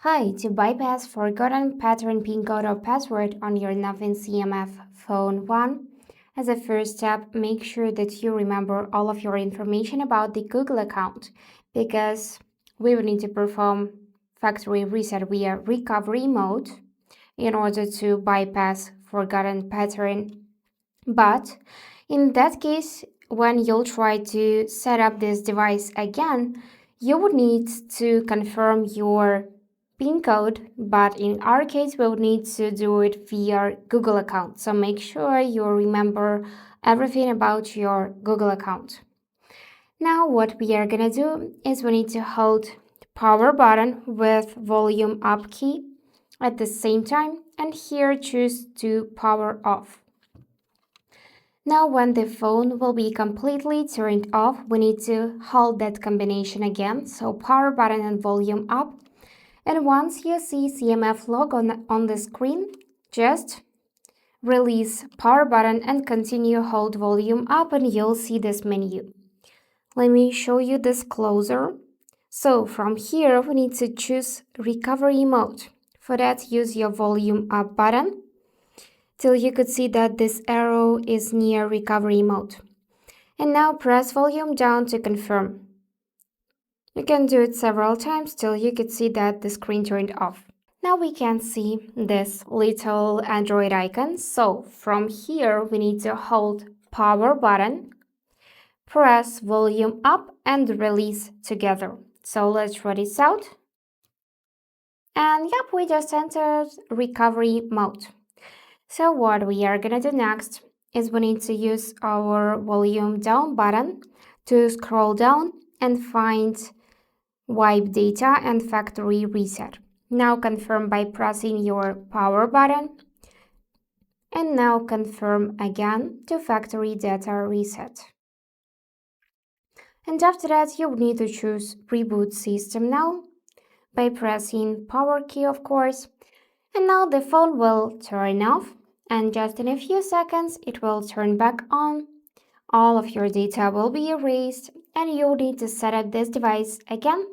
Hi, to bypass forgotten pattern PIN code or password on your Nothing CMF Phone 1, as a first step, make sure that you remember all of your information about the Google account because we will need to perform factory reset via recovery mode in order to bypass forgotten pattern. But in that case, when you'll try to set up this device again, you would need to confirm your PIN code, but in our case, we'll need to do it via Google account. So make sure you remember everything about your Google account. Now what we are gonna do is we need to hold power button with volume up key at the same time and here choose to power off. Now when the phone will be completely turned off, we need to hold that combination again, so power button and volume up. And once you see CMF logo on the screen, just release power button and continue hold volume up and you'll see this menu. Let me show you this closer. So from here, we need to choose recovery mode. For that, use your volume up button till you could see that this arrow is near recovery mode. And now press volume down to confirm. You can do it several times till you could see that the screen turned off. Now we can see this little Android icon. So from here, we need to hold power button, press volume up and release together. So let's try this out. And yep, we just entered recovery mode. So what we are gonna do next is we need to use our volume down button to scroll down and find wipe data and factory reset. Now confirm by pressing your power button. And now confirm again to factory data reset. And after that, you need to choose reboot system now by pressing power key, of course. And now the phone will turn off and just in a few seconds it will turn back on. All of your data will be erased and you'll need to set up this device again.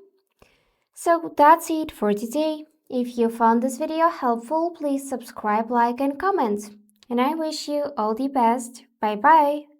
So that's it for today. If you found this video helpful, please subscribe, like and comment. And I wish you all the best. Bye bye.